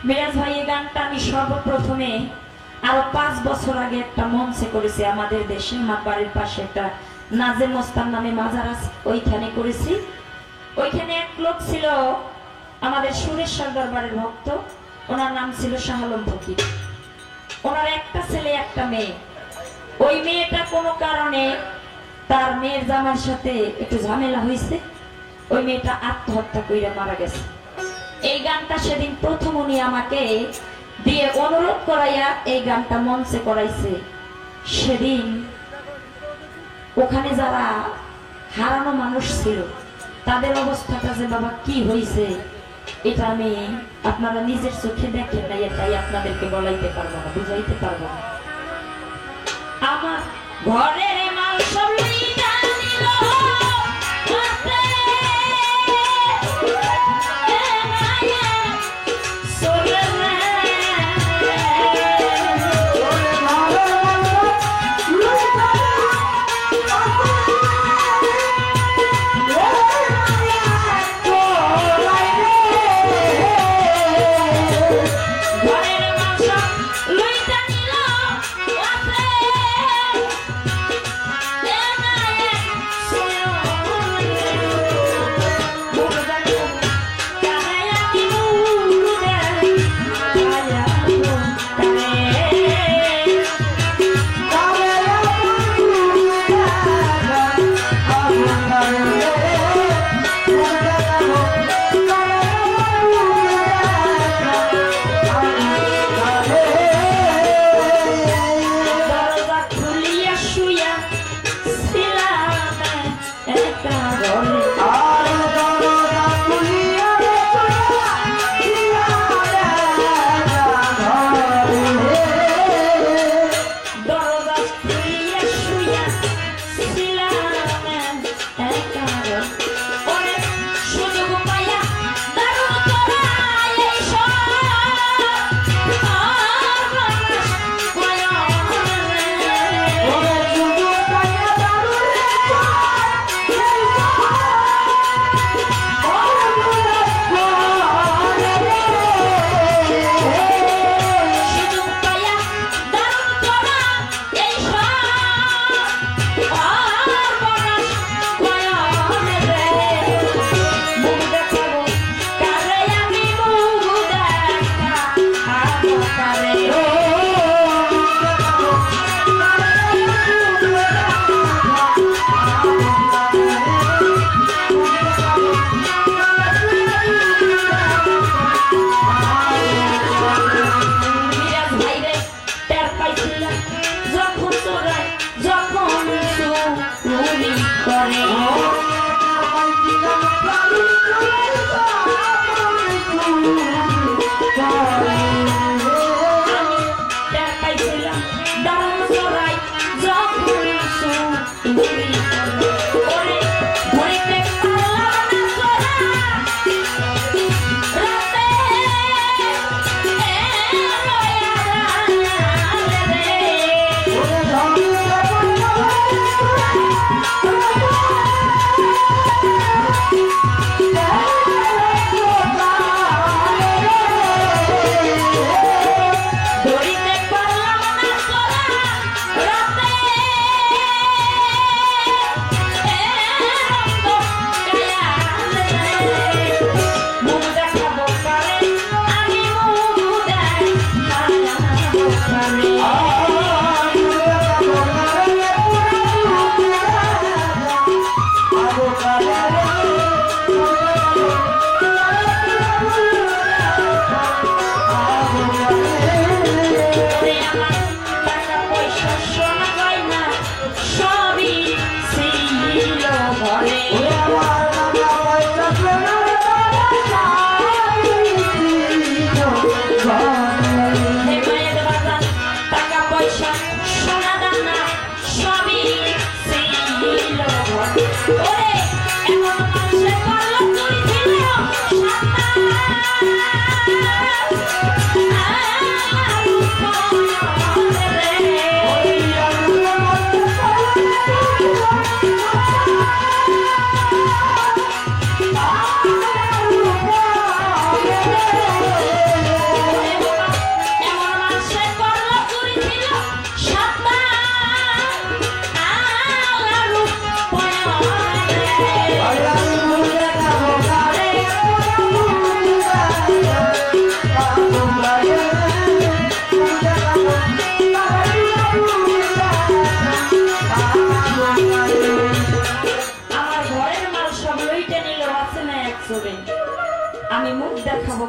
মিরাজ ভাই এই গানটা আমি সর্বপ্রথমে আরো 5 বছর আগে একটা মঞ্চে করেছি আমাদের দেশে, আমার বাড়ির পাশে একটা নাজেম মোস্তান নামে মাজার আছে, ওইখানে করেছি। ওইখানে এক লোক ছিল আমাদের সুরেশ্বর দরবারের ভক্ত, ওনার নাম ছিল শাহ আলম ফকির। ওনার একটা ছেলে একটা মেয়ে। ওই মেয়েটা কোনো কারণে তার মেয়ের জামার সাথে একটু ঝামেলা হয়েছে, ওই মেয়েটা আত্মহত্যা করে মারা গেছে। এই গানটা সেদিন প্রথম উনি আমাকে দিয়ে অনুরোধ করাইয়া এই গানটা মঞ্চে করাইছে। সেদিন ওখানে যারা হারানো মানুষ ছিল তাদের অবস্থাটা যে বাবা কি হয়েছে এটা আমি আপনারা নিজের চোখে দেখেন নাই, তাই আপনাদেরকে বলাইতে পারবো না, বুঝাইতে পারবো না। আমার ঘরের মাল সব লইয়া নিল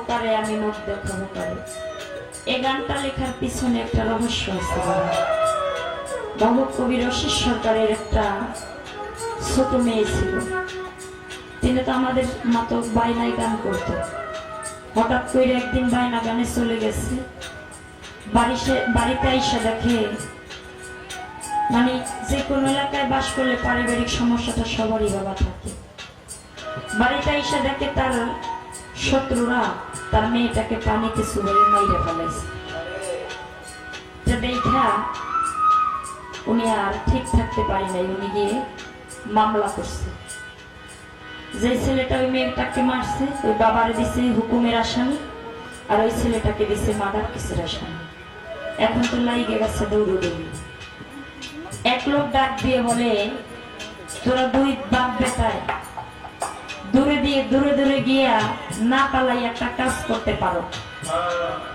কারে আমি মুখ দেখাবো কারে। এই গানটা লেখার পিছনে একটা রহস্য আছে। বাবু কবি রশিদ সরকারের একটা ছোট মেয়ে ছিল, তিনি তো আমাদের মতো বায়নায় গান করত। হঠাৎ করে একদিন বায়না গানে চলে গেছে, বাড়িতে আইসা দেখে, মানে যে কোনো এলাকায় বাস করলে পারিবারিক সমস্যাটা সবারই বাবা থাকে। বাড়িতে আইসা দেখে তার শত্রুরা তার মেয়েটাকে পানিতে চুবাইয়ে মাইরে ফেলাইছে। দেখা উনি আর ঠিক থাকতে পারি নাই, উনি গিয়ে মামলা করছে। যে ছেলেটা ওই মেয়েটাকে মারছে ওই বাবারে দিছে হুকুমের আসামি, আর ওই ছেলেটাকে দিছে মার্ডার কেসের আসামি। এখন তো লাইগে গেছে দৌড়দৌড়ি। এক লোক ডাক দিয়ে বলে, তোরা দুই বাপ বেটায় দূরে দূরে গিয়া না পালাই একটা কাজ করতে পারো,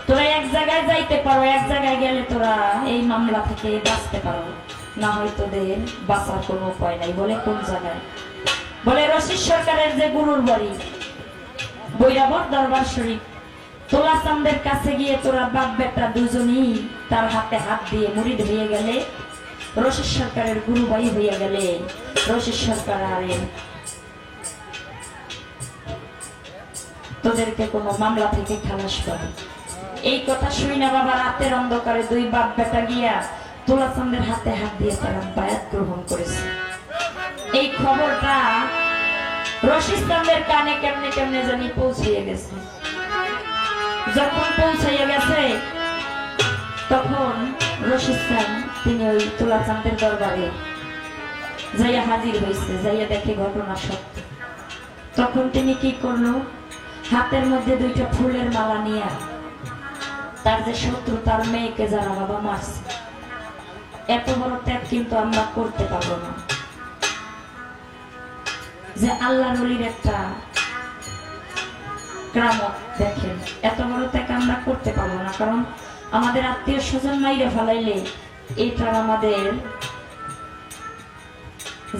তোরা এক জায়গায় যাইতে পারো, এক জায়গায় গেলে তোরা এই মামলা থেকে বাঁচতে পারো, না হয় তোদের বাঁচার কোনো উপায় নাই। বলে কোন জায়গায়? বলে রশিদ সরকারের যে গুরুর বাড়ি বৈরাবর দরবার শরীফ, তোলা চান্দের কাছে গিয়ে তোরা বাপ বেটা দুজনই তার হাতে হাত দিয়ে মুড়িদ হয়ে গেলে, রশিদ সরকারের গুরু ভাই হইয়া গেলে, রশিদ সরকার আর তোদেরকে কোনো মামলা থেকে খালাস পাবে। এই কথা শুই না বাবা রাতের অন্ধকারে দুই বাপ বেটা গিয়া তোলা চান্দের হাতে হাত দিয়ে তারা বায়াত গ্রহণ করেছে। এই খবরটা রশিদ চান্দের কানে কেমনে কেমনে জানি পৌঁছিয়ে গেছে। যখন পৌঁছাইয়া গেছে তখন রশিদ চান তিনি ওই তোলা চান্দের দরবারে যাইয়া হাজির হয়েছে, যাইয়া দেখে ঘটনা সত্য। তখন তিনি কি করলো, হাতের মধ্যে দুইটা ফুলের মালা নিয়ে তার যে শত্রু তার মেয়েকে যারা বাবা মারছে, এত বড় ত্যাগ কিন্তু আমরা করতে পারবো না। যে আল্লাহ নলির একটা গ্রামক দেখেন, এত বড় ত্যাগ আমরা করতে পারবো না, কারণ আমাদের আত্মীয় স্বজন মাইরে ফেলাইলে এটা আমাদের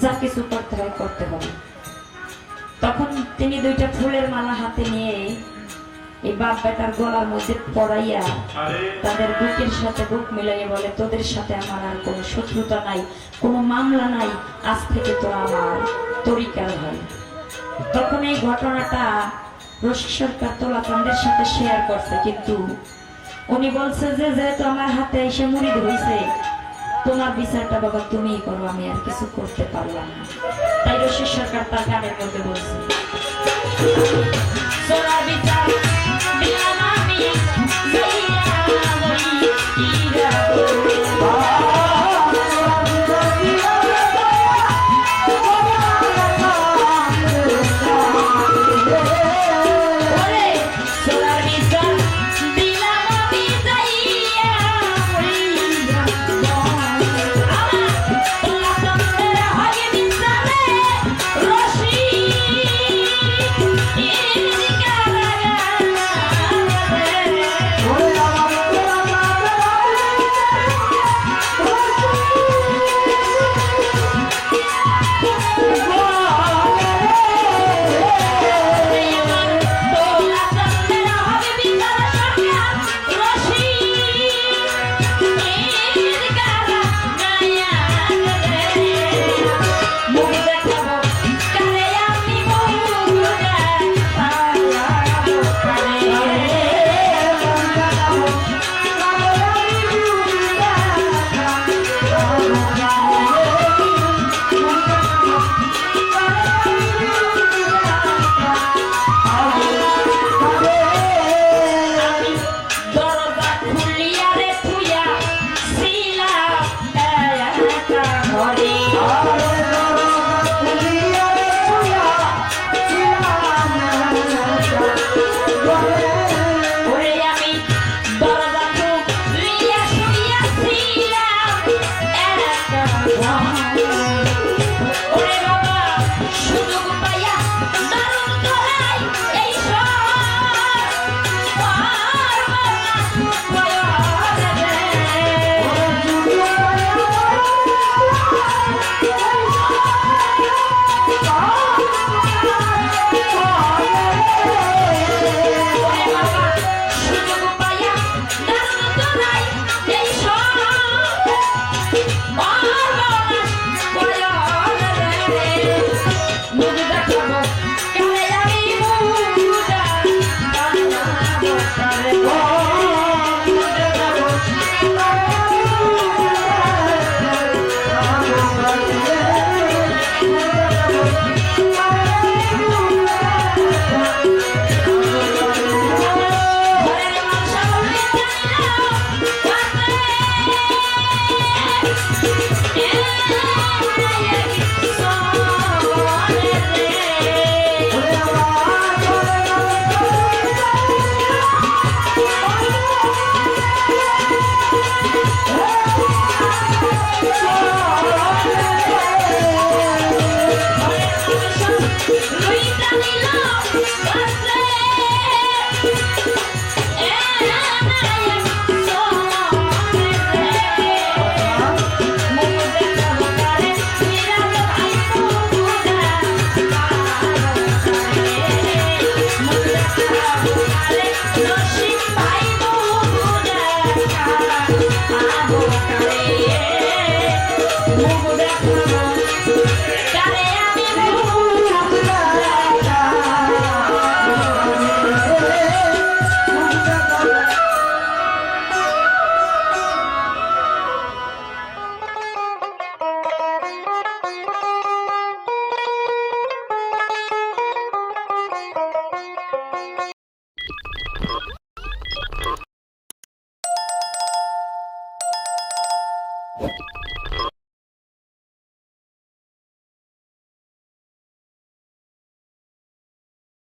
যা কিছু করতে হয় করতে হবে। তখন তিনি দুইটা ফুলের মালা হাতে নিয়ে এই বাপ বেটার গলার মধ্যে পড়াইয়া তাদের বুকের সাথে বুক মিলাইয়া বলে, তোদের সাথে আমার আর কোনো শত্রুতা নাই, কোনো মামলা নাই, আজ থেকে তো আমার তরিকার হয়। তখন এই ঘটনাটা রশিদ সরকার তোলা চান্দের সাথে শেয়ার করছে, কিন্তু উনি বলছে যে যেহেতু আমার হাতে এসে মুড়িদ হয়েছে, তোমার বিচারটা বাবা তুমিই করো, আমি আর কিছু করতে পারলাম না। তাই রশিদ সরকার তার গানের মধ্যে বলছে, সোনা বিচার দিলাম আমি যাইয়া লইয়া